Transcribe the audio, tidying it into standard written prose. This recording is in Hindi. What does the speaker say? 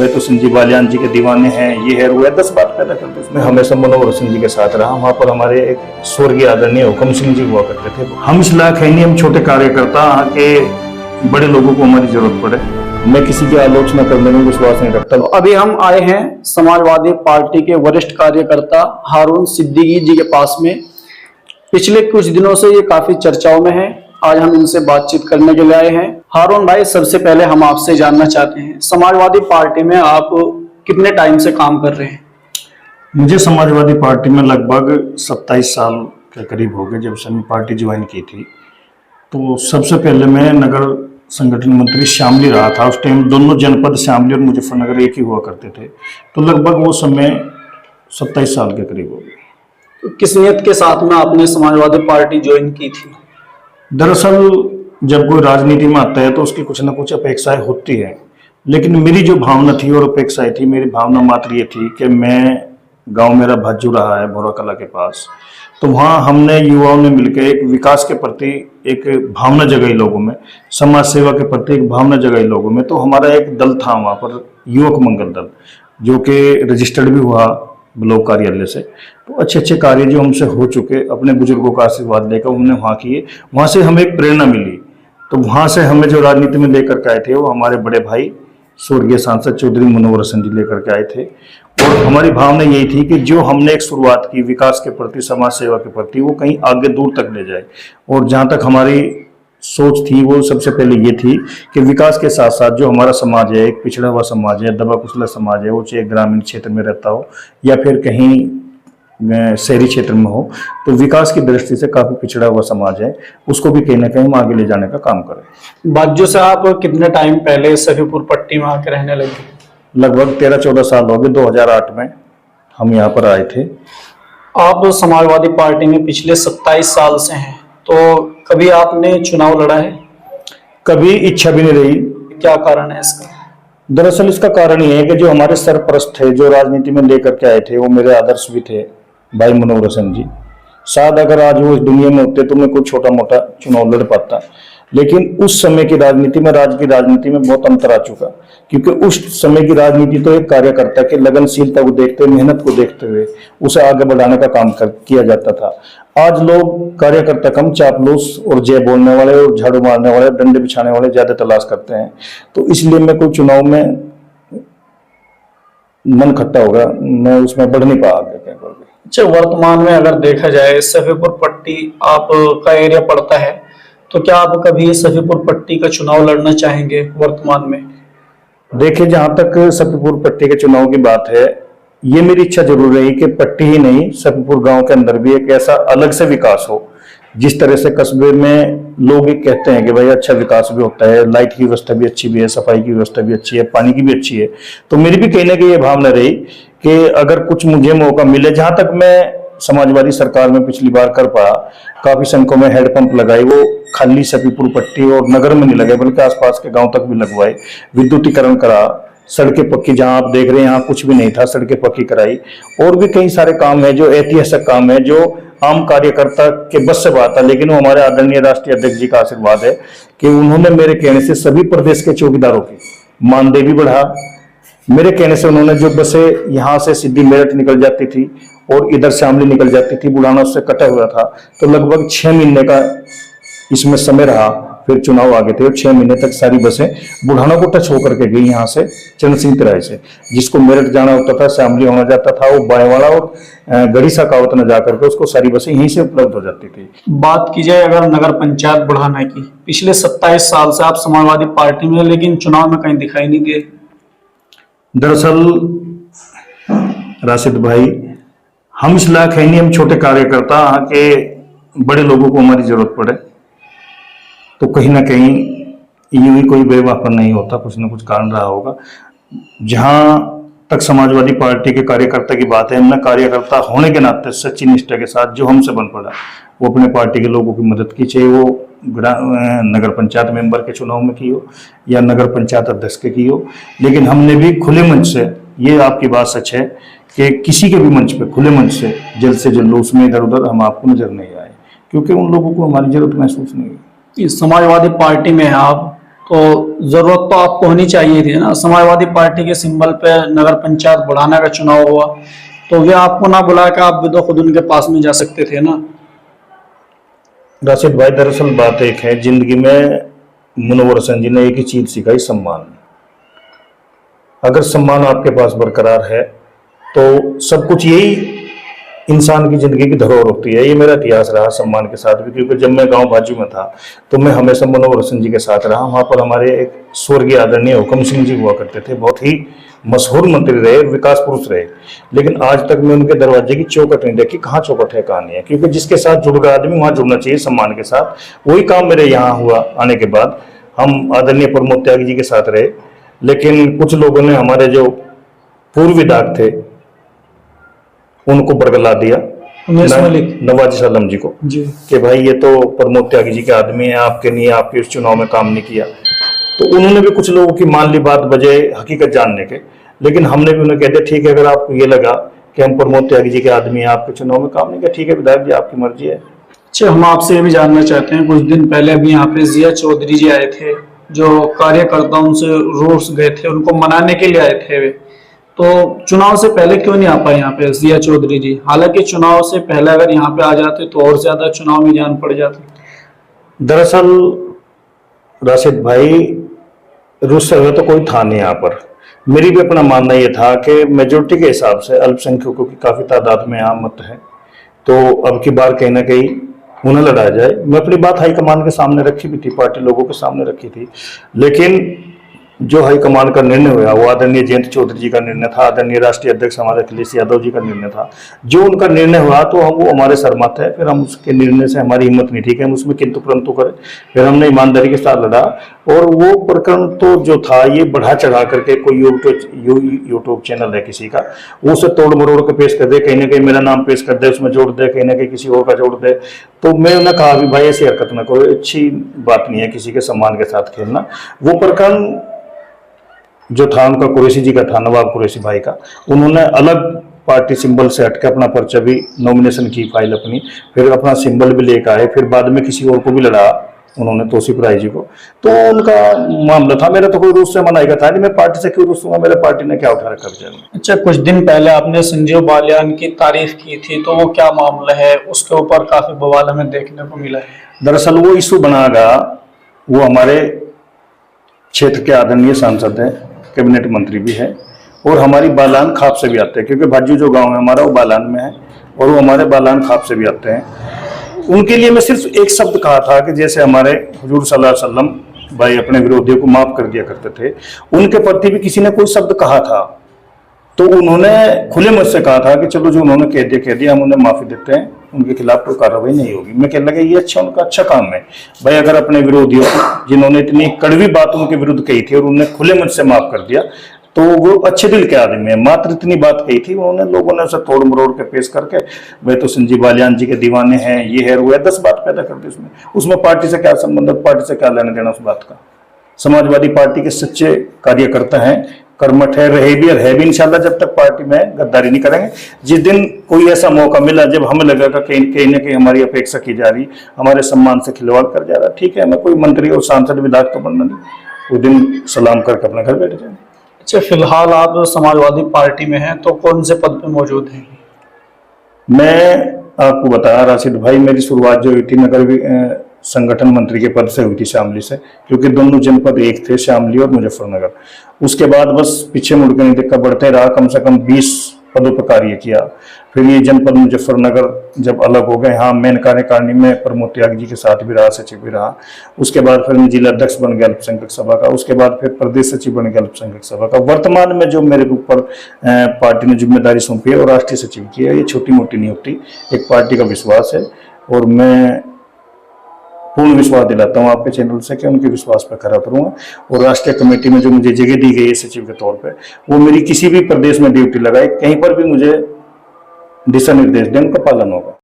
मैं तो संजीव बालियान जी के दीवाने हैं, ये है वो है, 10 बात पैदा करते उसमें। हमेशा मनोहर सिंह जी के साथ रहा। वहाँ पर हमारे एक स्वर्गीय आदरणीय हुकम सिंह जी हुआ करते थे। हम इस लायक है नहीं, हम छोटे कार्यकर्ता के बड़े लोगों को हमारी जरूरत पड़े। मैं किसी की आलोचना करने में विश्वास नहीं रखता। अभी हम आए हैं समाजवादी पार्टी के वरिष्ठ कार्यकर्ता हारून सिद्दीकी जी के पास में। पिछले कुछ दिनों से ये काफी चर्चाओं में है। आज हम इनसे बातचीत करने के लिए आए हैं। हारून भाई, सबसे पहले हम आपसे जानना चाहते हैं, समाजवादी पार्टी में आप कितने टाइम से काम कर रहे हैं? मुझे समाजवादी पार्टी में लगभग 27 साल के करीब हो गए। जब से मैं पार्टी ज्वाइन की थी तो सबसे पहले मैं नगर संगठन मंत्री शामली रहा था। उस टाइम दोनों जनपद शामली और मुजफ्फरनगर एक ही हुआ करते थे। तो लगभग वो समय 27 साल के करीब हो गए। तो किस नियत के साथ में आपने समाजवादी पार्टी ज्वाइन की थी? दरअसल जब कोई राजनीति में आता है तो उसकी कुछ ना कुछ अपेक्षाएं होती है, लेकिन मेरी जो भावना थी और अपेक्षाएं थी, मेरी भावना मात्र ये थी कि मैं, गांव मेरा भज्जू रहा है भोरा कला के पास, तो वहाँ हमने युवाओं ने मिलकर एक विकास के प्रति एक भावना जगाई लोगों में, समाज सेवा के प्रति एक भावना जगाई लोगों में। तो हमारा एक दल था वहाँ पर, युवक मंगल दल, जो कि रजिस्टर्ड भी हुआ ब्लॉक कार्यालय से। तो अच्छे अच्छे कार्य जो हमसे हो चुके, अपने बुजुर्गों का आशीर्वाद लेकर हमने वहाँ किए। वहाँ से हमें एक प्रेरणा मिली। तो वहाँ से हमें जो राजनीति में लेकर के आए थे वो हमारे बड़े भाई स्वर्गीय सांसद चौधरी मनोहर सिंह जी लेकर के आए थे। और हमारी भावना यही थी कि जो हमने एक शुरुआत की विकास के प्रति, समाज सेवा के प्रति, वो कहीं आगे दूर तक ले जाए। और जहाँ तक हमारी सोच थी वो सबसे पहले ये थी कि विकास के साथ साथ जो हमारा समाज है, एक पिछड़ा हुआ समाज है, दबा कुचला समाज है, वो चाहे ग्रामीण क्षेत्र में रहता हो या फिर कहीं शहरी क्षेत्र में हो, तो विकास की दृष्टि से काफी पिछड़ा हुआ समाज है, उसको भी कहीं ना कहीं हम आगे ले जाने का काम करें। बाज्जू से आप कितने टाइम पहले सफीपुर पट्टी में आकर रहने लगे? लगभग 13-14 साल हो गए। 2008 में हम यहाँ पर आए थे। आप समाजवादी पार्टी में पिछले 27 साल से हैं, तो कभी आपने चुनाव लड़ा है? कभी इच्छा भी नहीं रही। क्या कारण है इसका? दरअसल इसका कारण ये है कि जो हमारे सरपरस्त थे, जो राजनीति में लेकर के आए थे, वो मेरे आदर्श भी थे, भाई मनोहर सिंह जी। शायद अगर आज वो इस दुनिया में होते तो मैं कुछ छोटा मोटा चुनाव लड़ पाता, लेकिन उस समय की राजनीति में, राज्य की राजनीति में बहुत अंतर आ चुका। क्योंकि उस समय की राजनीति तो एक कार्यकर्ता के लगनशीलता को देखते हुए, मेहनत को देखते हुए उसे आगे बढ़ाने का काम किया जाता था। आज लोग कार्यकर्ता कम, चापलूस और जय बोलने वाले और झाड़ू मारने वाले, डंडे बिछाने वाले ज्यादा तलाश करते हैं। तो इसलिए मैं कोई चुनाव में मन खट्टा होगा, मैं उसमें बढ़ नहीं पा आगे। अच्छा, वर्तमान में अगर देखा जाए सफीपुर पट्टी आपका एरिया पड़ता है, तो क्या आप कभी सफीपुर पट्टी का चुनाव लड़ना चाहेंगे वर्तमान में? देखिए, जहां तक सफीपुर पट्टी के चुनाव की बात है, ये मेरी इच्छा जरूर रही कि पट्टी ही नहीं, सफीपुर गांव के अंदर भी एक ऐसा अलग से विकास हो। जिस तरह से कस्बे में लोग ये कहते हैं कि भाई अच्छा विकास भी होता है, लाइट की व्यवस्था भी अच्छी भी है, सफाई की व्यवस्था भी अच्छी है, पानी की भी अच्छी है, तो मेरी भी कहीं ना कहीं ये भावना रही कि अगर कुछ मुझे मौका मिले, जहां तक मैं समाजवादी सरकार में पिछली बार कर पाया, काफी संख्या में हेडपंप लगाए, वो खाली सफीपुर पट्टी और नगर में नहीं लगाए बल्कि आसपास के गांव तक भी लगवाए, विद्युतीकरण करा, सड़कें पक्की, जहां आप देख रहे हैं यहाँ कुछ भी नहीं था, सड़कें पक्की कराई। और भी कई सारे काम है जो ऐतिहासिक काम है, जो आम कार्यकर्ता के बस से बात है, लेकिन वो हमारे आदरणीय राष्ट्रीय अध्यक्ष जी का आशीर्वाद है कि उन्होंने मेरे कहने से सभी प्रदेश के चौकीदारों की मानदेय भी बढ़ा। मेरे कहने से उन्होंने जो बसें यहाँ से सीधी मेरठ निकल जाती थी और इधर शामली निकल जाती थी, बुढ़ाना उससे कटा हुआ था, तो लगभग 6 महीने का इसमें समय रहा। फिर चुनाव आ गए थे और 6 महीने तक सारी बसें बुढ़ाना को टच होकर के गई यहाँ से चंद्र सिंह तिराहे से। जिसको मेरठ जाना होता था, शामली होना जाता था, वो बायवाड़ा और गढ़ी साकावत न जाकर के उसको सारी बसें यहीं से उपलब्ध हो जाती थी। बात की जाए अगर नगर पंचायत बुढ़ाना की, पिछले 27 साल से आप समाजवादी पार्टी में, लेकिन चुनाव में कहीं दिखाई नहीं दिए। दरअसल राशिद भाई, हम इस लायक है नहीं, हम छोटे कार्यकर्ता, यहाँ के बड़े लोगों को हमारी जरूरत पड़े तो कहीं ना कहीं यूं ही कोई बेवफा नहीं होता, कुछ ना कुछ कारण रहा होगा। जहां तक समाजवादी पार्टी के कार्यकर्ता की बात है, हमने कार्यकर्ता होने के नाते सच्ची निष्ठा के साथ जो हमसे बन पड़ा, वो अपने पार्टी के लोगों की मदद की, चाहे वो नगर पंचायत मेंबर के चुनाव में की हो या नगर पंचायत अध्यक्ष के की हो। लेकिन हमने भी खुले मंच से, ये आपकी बात सच है कि किसी के भी मंच पे खुले मंच से जल्द से जल्द उसमें इधर उधर हम आपको नजर नहीं आए, क्योंकि उन लोगों को हमारी जरूरत महसूस नहीं हुई। समाजवादी पार्टी में है आप, तो जरूरत तो आपको होनी चाहिए थी ना। समाजवादी पार्टी के सिंबल पे नगर पंचायत बुढ़ाना का चुनाव हुआ, तो वे आपको ना बुला के आप भी तो खुद उनके पास में जा सकते थे ना। राशिद भाई, दरअसल बात एक है, जिंदगी में मुनव्वर हसन जी ने एक ही चीज सिखाई, सम्मान। अगर सम्मान आपके पास बरकरार है तो सब कुछ, यही इंसान की जिंदगी की धरोहर होती है। ये मेरा इतिहास रहा सम्मान के साथ भी, क्योंकि जब मैं गांव बाजू में था तो मैं हमेशा मुनव्वर हसन जी के साथ रहा। वहां पर हमारे एक स्वर्गीय आदरणीय हुकम सिंह जी हुआ करते थे, बहुत ही मशहूर मंत्री रहे, विकास पुरुष रहे, लेकिन आज तक मैं उनके दरवाजे की चौखट नहीं देखी। कहाँ चौखट है, कहानी है, क्योंकि जिसके साथ जुड़ गया आदमी वहां जुड़ना चाहिए सम्मान के साथ। वही काम मेरे यहाँ हुआ। आने के बाद हम आदरणीय प्रमोद त्यागी जी के साथ रहे, लेकिन कुछ लोगों ने हमारे जो पूर्व विधायक थे उनको बरगला दिया, नवाज आलम जी को, कि भाई ये तो प्रमोद त्यागी जी के आदमी है, आपके नहीं, आपके इस चुनाव में काम नहीं किया। तो उन्होंने भी कुछ लोगों की मान ली बात बजाय हकीकत जानने के, लेकिन हमने भी उन्हें कह दिया ठीक है, अगर आपको ये लगा कि हम प्रमोद त्यागी जी के आदमी हैं, आपके चुनाव में काम नहीं किया, ठीक है विधायक जी, आपकी मर्जी है। अच्छा, हम आपसे ये भी जानना चाहते हैं, कुछ दिन पहले अभी यहाँ पे जिया चौधरी जी आए थे, जो कार्यकर्ता उनसे रोष गए थे, उनको मनाने के लिए आए थे वे, तो चुनाव से पहले क्यों नहीं आ पाए यहाँ पे जिया चौधरी जी? हालांकि चुनाव से पहले अगर यहाँ पे आ जाते तो और ज्यादा चुनाव में जान पड़ जाती। दरअसल राशिद भाई, रुस्से हुए तो कोई था नहीं यहाँ पर। मेरी भी अपना मानना ये था कि मेजोरिटी के हिसाब से अल्पसंख्यकों की काफी तादाद में यहाँ मत है, तो अब की बार कहीं ना कहीं उन्हें लड़ाया जाए। मैं अपनी बात हाईकमान के सामने रखी भी थी, पार्टी लोगों के सामने रखी थी, लेकिन जो हाईकमान का निर्णय हुआ वो आदरणीय जयंत चौधरी जी का निर्णय था, आदरणीय राष्ट्रीय अध्यक्ष हमारे अखिलेश यादव जी का निर्णय था। जो उनका निर्णय हुआ तो हम, वो हमारे सरमत है, फिर हम उसके निर्णय से हमारी हिम्मत नहीं थी कि हम उसमें किंतु परंतु करें। फिर हमने ईमानदारी के साथ लड़ा, और वो प्रकरण तो जो था ये बढ़ा चढ़ा करके, कोई यूट्यूब चैनल है किसी का, वो उसे तोड़ मरोड़ के पेश कर दे, कहीं ना कहीं मेरा नाम पेश कर दे, उसमें जोड़ दे, कहीं ना कहीं किसी और का जोड़ दे। तो मैं उन्हें कहा भी भाई ऐसी हरकत ना करो, अच्छी बात नहीं है किसी के सम्मान के साथ खेलना। वो प्रकरण जो था उनका कुरैशी जी का था, नवाब कुरैशी भाई का, उन्होंने अलग पार्टी सिंबल से हटके अपना पर्चा भी नॉमिनेशन की फाइल अपनी, फिर अपना सिंबल भी लेकर आए, फिर बाद में किसी और को भी लड़ा उन्होंने, तौसीफ राय जी को। तो उनका मामला था, मेरा तो कोई रूस से मनाई का था नहीं, मैं पार्टी से क्यों रूसूंगा, मेरे पार्टी ने क्या उठा रखा है। अच्छा, कुछ दिन पहले आपने संजीव बालियान की तारीफ की थी, तो वो क्या मामला है? उसके ऊपर काफी बवाल हमें देखने को मिला है। दरअसल वो इशू बनागा, वो हमारे क्षेत्र के आदरणीय सांसद हैं, कैबिनेट मंत्री भी है, और हमारी बालान खाप से भी आते हैं, क्योंकि भाजू जो गांव है हमारा वो बालान में है, और वो हमारे बालान खाप से भी आते हैं। उनके लिए मैं सिर्फ एक शब्द कहा था कि जैसे हमारे हुजूर सल्लल्लाहु अलैहि वसल्लम भाई अपने विरोधियों को माफ कर दिया करते थे, उनके प्रति भी किसी ने कोई शब्द कहा था, तो उन्होंने खुले मुझ से कहा था कि चलो जो उन्होंने कह दिया हम उन्हें माफी देते हैं, उनके खिलाफ कोई कार्रवाई नहीं होगी। मैं कहने लगा ये अच्छा, उनका अच्छा काम है भाई, अगर अपने विरोधियों जिन्होंने इतनी कड़वी बात उनके विरुद्ध कही थी और उन्हें खुले मुझ से माफ कर दिया, तो वो अच्छे दिल के आदमी है। मात्र इतनी बात कही थी, उन्होंने लोगों ने उसे तोड़ मरोड़ के पेश करके वे तो संजीव बालियान जी के दीवाने हैं, ये है वो है, 10 बात पैदा कर दी उसमें पार्टी से क्या संबंध, पार्टी से क्या लेना देना उस बात का। समाजवादी पार्टी के सच्चे कार्यकर्ता हैं, कर्मठ है, रहे भी और है भी इंशाल्लाह, जब तक पार्टी में गद्दारी नहीं करेंगे। जिस दिन कोई ऐसा मौका मिला जब हमें लगा कहीं ना कहीं हमारी अपेक्षा की जा रही, हमारे सम्मान से खिलवाड़ कर जा रहा, ठीक है, मैं कोई मंत्री और सांसद विधायक तो बनना नहीं, उस दिन सलाम करके अपने घर बैठ जाए। अच्छा, फिलहाल आप समाजवादी पार्टी में हैं, तो कौन से पद पे मौजूद हैं? मैं आपको बताया राशिद भाई, मेरी शुरुआत जो हुई थी नगर संगठन मंत्री के पद से हुई थी, शामली से, क्योंकि दोनों जनपद एक थे, शामली और मुजफ्फरनगर। उसके बाद बस पीछे मुड़ के नहीं देखा, बढ़ते रहा, कम से कम 20 पदों पर कार्य किया। फिर ये जनपद मुजफ्फरनगर जब अलग हो गए, हाँ मेन कार्यकारिणी में प्रमोद त्यागी जी के साथ भी रहा, सचिव भी रहा। उसके बाद फिर मैं जिला अध्यक्ष बन गया अल्पसंख्यक सभा का, उसके बाद फिर प्रदेश सचिव बन गया अल्पसंख्यक सभा का। वर्तमान में जो मेरे ऊपर पार्टी ने जिम्मेदारी सौंपी है और राष्ट्रीय सचिव की है, ये छोटी मोटी नहीं होती, एक पार्टी का विश्वास है, और मैं पूर्ण विश्वास दिलाता हूं आपके चैनल से कि उनके विश्वास पर खरा उतरूंगा। और राष्ट्रीय कमेटी में जो मुझे जगह दी गई है सचिव के तौर पे, वो मेरी किसी भी प्रदेश में ड्यूटी लगाए, कहीं पर भी मुझे दिशा निर्देश दें, उनका पालन होगा।